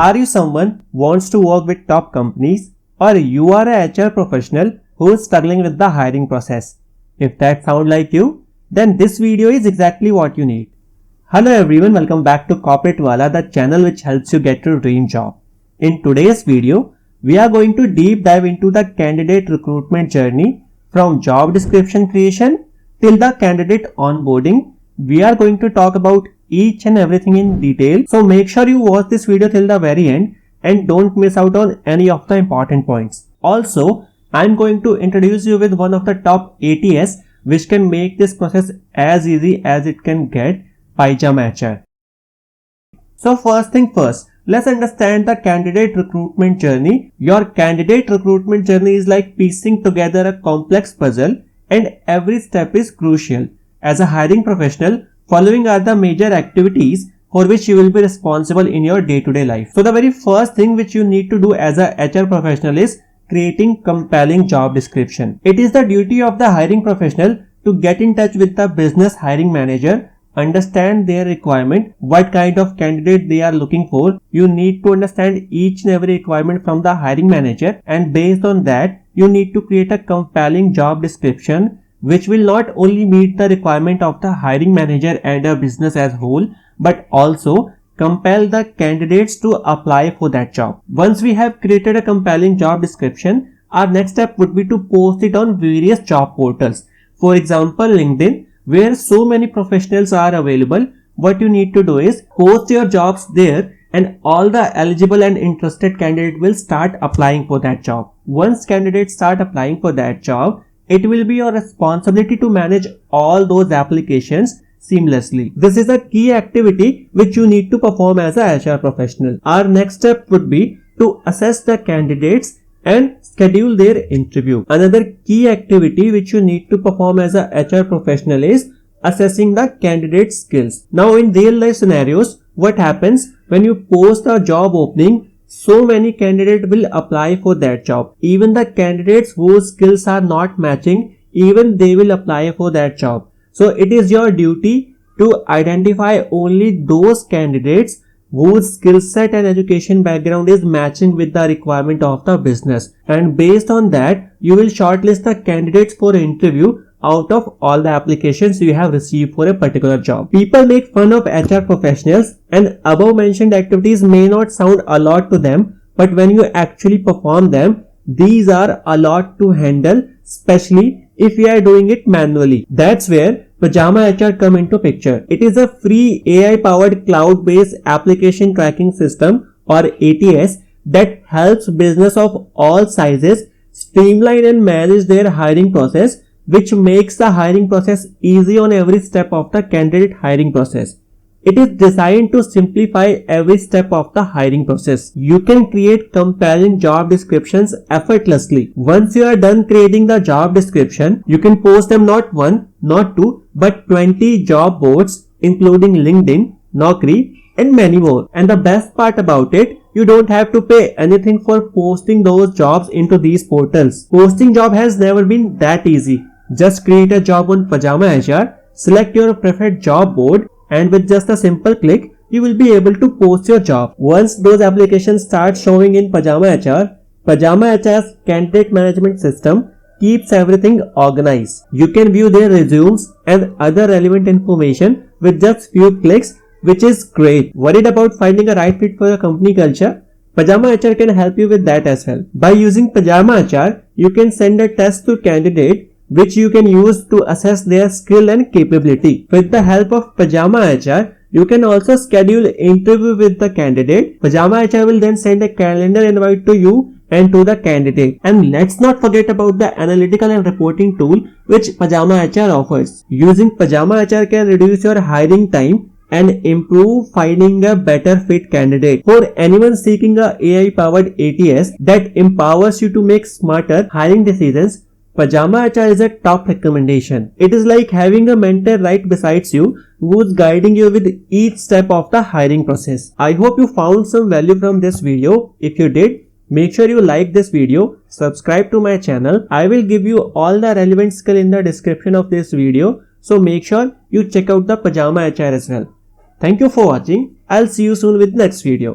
Are you someone who wants to work with top companies, or you are a HR professional who is struggling with the hiring process? If that sounds like you, then this video is exactly what you need. Hello everyone, welcome back to Corporate Wala, the channel which helps you get your dream job. In today's video, we are going to deep dive into the candidate recruitment journey from job description creation till the candidate onboarding. We are going to talk about each and everything in detail. So make sure you watch this video till the very end and don't miss out on any of the important points. Also, I'm going to introduce you with one of the top ATS which can make this process as easy as it can get, Pajama HR. So first thing first, let's understand the candidate recruitment journey. Your candidate recruitment journey is like piecing together a complex puzzle, and every step is crucial. As a hiring professional, following are the major activities for which you will be responsible in your day-to-day life. So the very first thing which you need to do as a HR professional is creating compelling job description. It is the duty of the hiring professional to get in touch with the business hiring manager, understand their requirement, what kind of candidate they are looking for. You need to understand each and every requirement from the hiring manager, and based on that, you need to create a compelling job description which will not only meet the requirement of the hiring manager and a business as whole, but also compel the candidates to apply for that job. Once we have created a compelling job description, our next step would be to post it on various job portals. For example, LinkedIn, where so many professionals are available. What you need to do is post your jobs there, and all the eligible and interested candidates will start applying for that job. Once candidates start applying for that job, it will be your responsibility to manage all those applications seamlessly. This is a key activity which you need to perform as a HR professional. Our next step would be to assess the candidates and schedule their interview. Another key activity which you need to perform as a HR professional is assessing the candidate skills. Now in real life scenarios, what happens when you post a job opening? So many candidates will apply for that job. Even the candidates whose skills are not matching, even they will apply for that job. So it is your duty to identify only those candidates whose skill set and education background is matching with the requirement of the business. And based on that, you will shortlist the candidates for interview out of all the applications you have received for a particular job. People make fun of HR professionals, and above mentioned activities may not sound a lot to them, but when you actually perform them, these are a lot to handle, especially if you are doing it manually. That's where Pajama HR come into picture. It is a free AI-powered cloud-based application tracking system, or ATS, that helps business of all sizes streamline and manage their hiring process, which makes the hiring process easy on every step of the candidate hiring process. It is designed to simplify every step of the hiring process. You can create compelling job descriptions effortlessly. Once you are done creating the job description, you can post them not one, not two, but 20 job boards, including LinkedIn, Naukri, and many more. And the best part about it, you don't have to pay anything for posting those jobs into these portals. Posting job has never been that easy. Just create a job on Pajama HR, select your preferred job board, and with just a simple click, you will be able to post your job. Once those applications start showing in Pajama HR's candidate management system keeps everything organized. You can view their resumes and other relevant information with just few clicks, which is great. Worried about finding a right fit for your company culture? Pajama HR can help you with that as well. By using Pajama HR, you can send a test to candidate which you can use to assess their skill and capability. With the help of Pajama HR, you can also schedule an interview with the candidate. Pajama HR will then send a calendar invite to you and to the candidate. And let's not forget about the analytical and reporting tool which Pajama HR offers. Using Pajama HR can reduce your hiring time and improve finding a better fit candidate. For anyone seeking a AI-powered ATS that empowers you to make smarter hiring decisions, Pajama HR is a top recommendation. It is like having a mentor right beside you who's guiding you with each step of the hiring process. I hope you found some value from this video. If you did, make sure you like this video, subscribe to my channel. I will give you all the relevant skill in the description of this video. So make sure you check out the Pajama HR as well. Thank you for watching. I'll see you soon with next video.